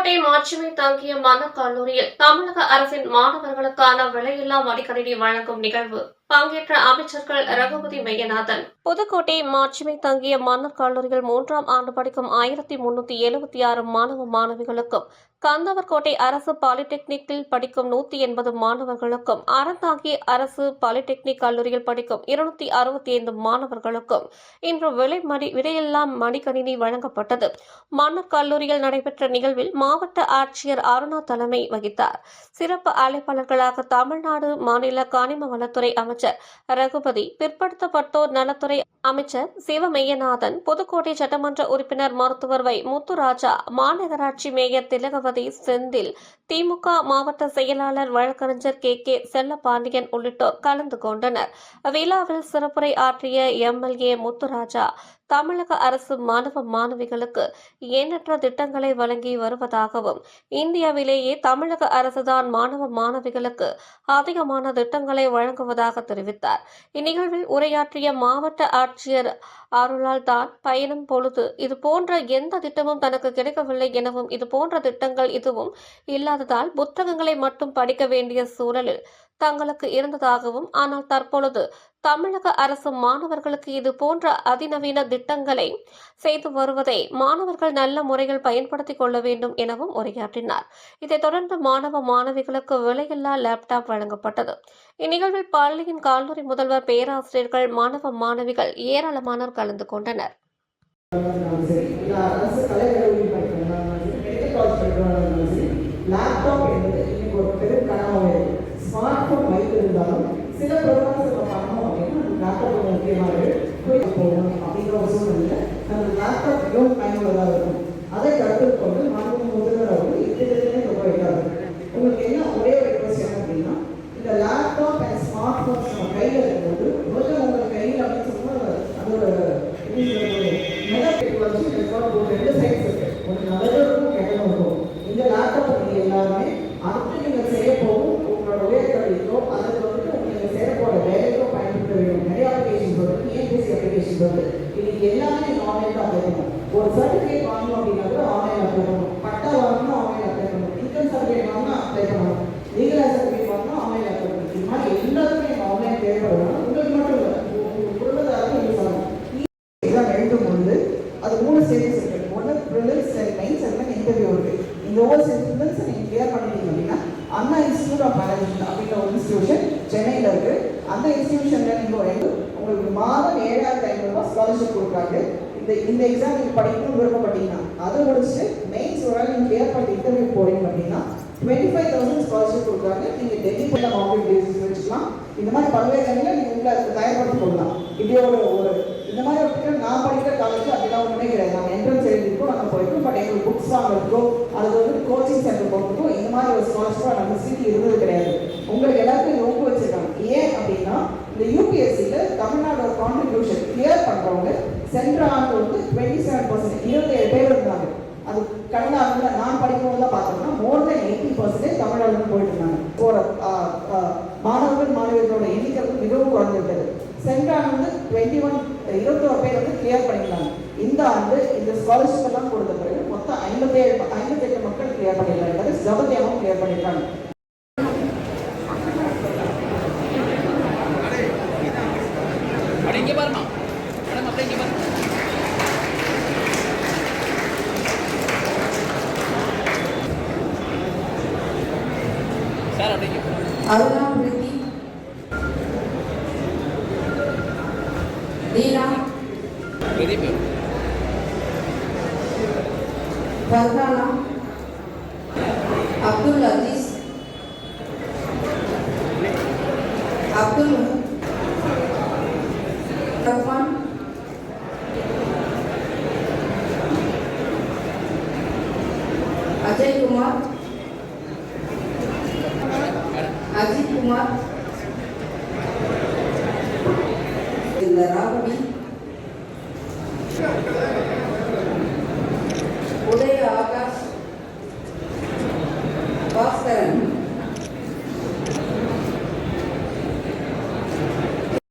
புதுக்கோட்டை மாட்சிமை தாங்கிய மன்னர் கல்லூரியில் தமிழக அரசின் மாணவர்களுக்கான விலையில்லா மடிக்கணினி வழங்கும் நிகழ்வு பங்கேற்ற அமைச்சர்கள் ரகுபதி மெய்யநாதன். புதுக்கோட்டை மாட்சிமை தங்கிய மன்னர் கல்லூரியில் 3ஆம் ஆண்டு படிக்கும் 1376 மாணவ மாணவிகளுக்கும், கந்தவர்கோட்டை அரசு பாலிடெக்னிக்கில் படிக்கும் 180 மாணவர்களுக்கும், அறந்தாங்கி அரசு பாலிடெக்னிக் கல்லூரியில் படிக்கும் 265 மாணவர்களுக்கும் இன்று விலையில்லா மடிக்கணினி வழங்கப்பட்டது. மன்னர் கல்லூரியில் நடைபெற்ற நிகழ்வில் மாவட்ட ஆட்சியர் அருணா தலைமை வகித்தார். சிறப்பு அழைப்பாளர்களாக தமிழ்நாடு மாநில கனிம வளத்துறை அமைச்சர் ரகுபதி, பிற்படுத்தப்பட்டோர் நலத்துறை அமைச்சர் சிவமெய்யநாதன், புதுக்கோட்டை சட்டமன்ற உறுப்பினர் மருத்துவர் வை. முத்துராஜா, மாநகராட்சி மேயர் திலகவதி செந்தில், திமுக மாவட்ட செயலாளர் வழக்கறிஞர் கே. செல்லப்பாண்டியன் உள்ளிட்டோர் கலந்து கொண்டனர். விழாவில் சிறப்புரை ஆற்றிய எம்எல்ஏ முத்துராஜா, தமிழக அரசு மாணவ மாணவிகளுக்கு எண்ணற்ற திட்டங்களை வழங்கி வருவதாகவும், இந்தியாவிலேயே தமிழக அரசுதான் மாணவ மாணவிகளுக்கு அதிகமான திட்டங்களை வழங்குவதாக தெரிவித்தார். இந்நிகழ்வில் உரையாற்றிய மாவட்ட ஆட்சியர் அருளால் தான் பயணம் பொழுது இதுபோன்ற எந்த திட்டமும் தனக்கு கிடைக்கவில்லை எனவும், இதுபோன்ற திட்டங்கள் எதுவும் இல்லாததால் புத்தகங்களை மட்டும் படிக்க வேண்டிய சூழலில் தங்களுக்கு இருந்ததாகவும், ஆனால் தற்பொழுது தமிழக அரசு மாணவர்களுக்கு இது போன்ற அதிநவீன திட்டங்களை செய்து வருவதை மாணவர்கள் நல்ல முறையில் பயன்படுத்திக் கொள்ள வேண்டும் எனவும் உரையாற்றினார். இதைத் தொடர்ந்து மாணவ மாணவிகளுக்கு விலையில்லா லேப்டாப் வழங்கப்பட்டது. இந்நிகழ்வில் பள்ளியின் கல்லூரி முதல்வர், பேராசிரியர்கள், மாணவ மாணவிகள் ஏராளமானோர் கலந்து கொண்டனர். சில ப்ரோக்ராம்ஸ் பண்ணோம் அப்படின்னா லேப்டாப் முக்கியமாக போகணும் அப்படிங்கிற ஒரு சூழ்நிலை அந்த லேப்டாப் மிகவும் பயனுள்ளதாக இருக்கும். அதை கருத்தில் கொண்டு மாநில முதல்வர் அவர்கள் இத்திட்டத்திலே ரொம்ப வைக்காது. உங்களுக்கு என்ன ஒரே ஒரு ரிக்வஸ்ட் அப்படின்னா, இந்த லேப்டாப் அண்ட் ஸ்மார்ட் போன்ஸ் நம்ம கையில் இருக்கும்போது முதல்ல உங்கள் கையில் அப்படின்னு சொன்னால் அதோட நெகட்டிவ் வந்து ஒரு 2 சைட்ஸ் இருக்கு. ஒன்று நல்லதும் இருக்கும், கெட்டதும் இருக்கும். இந்த லேப்டாப் நீங்கள் எல்லாருமே அடுத்து நீங்கள் செய்ய போகும் உங்களோட உயர்கல்விக்கோ அதுக்கு வந்துட்டு உங்களுக்கு சேரப்போட வேலைக்கோ பயன்படுத்த வேண்டும். நிறைய அப்ளிகேஷன்ஸ் வருது, டிஎன்பிஎஸ்சி அப்ளிகேஷன்ஸ் வருது. இன்னைக்கு எல்லாமே நீங்கள் ஆன்லைனில் அப்ளை பண்ணணும். ஒரு சர்டிஃபிகேட் வாங்கணும் அப்படின்னா கூட ஆன்லைனில் அப்ளை பண்ணணும். பட்டா வாங்கணும் ஆன்லைனில் அப்ளை பண்ணணும். இன்கம் சர்டிஃபிகேட் வாங்கினா அப்ளை பண்ணணும். லீகல் சர்டிஃபிகேட் வாங்கினா ஆன்லைனில் அப்ளை பண்ணணும். இது மாதிரி எல்லாத்துக்குமே நீங்கள் ஆன்லைன் தேவைப்படணும். உங்களுக்கு மட்டும் இல்லை, உங்களுக்கு பொருளாதாரம் நீங்கள் சொல்லணும். எக்ஸாம் எழுதும் பொழுது அது 3 ஸ்டேஜஸ் இருக்கு. ஒன்று ப்ரிலிம்ஸ், மெயின்ஸ், அண்ட் இன்டர்வியூ இருக்கு. இந்த ஒவ்வொரு ப்ரிலிம்ஸை நீங்கள் கிளியர் பண்ணிட்டீங்க அப்படின்னா அண்ணா இன்ஸ்டியூட் ஆஃப் மேனேஜ்மெண்ட் அப்படின்ற ஒரு இன்ஸ்டியூஷன் சென்னையில் இருக்கு. அந்த இன்ஸ்டியூஷனில் நீங்கள் உங்களுக்கு மாதம் 7500 ஸ்காலர்ஷிப் கொடுக்குறாங்க. இந்த எக்ஸாம் நீங்கள் படிக்கணும்னு விருப்பப்பட்டீங்கன்னா அதை முடிச்சுட்டு மெயின்ஸ் ஒரு நீங்கள் கிளியர் பண்ணி இன்டர்வியூ போறீங்க அப்படின்னா 25,000 ஸ்காலர்ஷிப் கொடுக்குறாங்க. நீங்கள் டெல்லி போய் மார்க்கெட் பேசிஸ் வச்சுக்கலாம். இந்த மாதிரி பல்வேறு இடங்களில் நீங்கள் உங்களை தயார்படுத்திக் கொள்ளலாம். இப்படி ஒரு இந்த மாதிரி ஒரு திட்டம் நான் படிக்கிற காலேஜ் அப்படிலாம் ஒன்றுமே கிடையாது. நாங்கள் என்ட்ரன்ஸ் எழுதிருக்கோம், நாங்கள் போயிருக்கோம். பட் எங்களுக்கு புக்ஸ் வாங்குறதுக்கோ அது வந்து கோச்சிங் சென்டர் போகிறதுக்கோ இந்த மாதிரி ஒரு ஸ்காலர்ஷிப்பாக நம்ம சிட்டி இருந்தது கிடையாது. உங்களுக்கு எல்லாருக்கும் ரொம்ப வச்சிருக்காங்க. ஏன் அப்படின்னா இந்த யூபிஎஸ்சியில் தமிழ்நாடோட கான்ட்ரிபியூஷன் கிளியர் பண்ணுறவங்க சென்ற ஆண்டு வந்து 27%, 27 பேர் இருந்தாங்க. அது கடந்த ஆண்டு நான் படிக்கும்போது தான் பார்த்தோம்னா மோர் தென் 80% தமிழ்நாடு போயிட்டு இருந்தாங்க. போகிற மாணவர்கள் மாணவிகளோட எண்ணிக்கை மிகவும் குறைஞ்சிருந்தது. சென்ற ஆண்டு வந்து 21 பேர் வந்து கிளியர் பண்ணியிருந்தாங்க. இந்த ஆண்டு இந்த ஸ்காலர்ஷிப் எல்லாம் கொடுத்த பிறகு மொத்தம் 58 மக்கள் கிளியர் பண்ணியிருக்காங்க. ஜபத்தியாவும் கிளியர் பண்ணியிருக்காங்க. அருணா பிரீத்தி, दीना, फरहाना, अब्दुल अजीज, अब्दुल रहमान, अजय कुमार, अजीत कुमार, राघवी,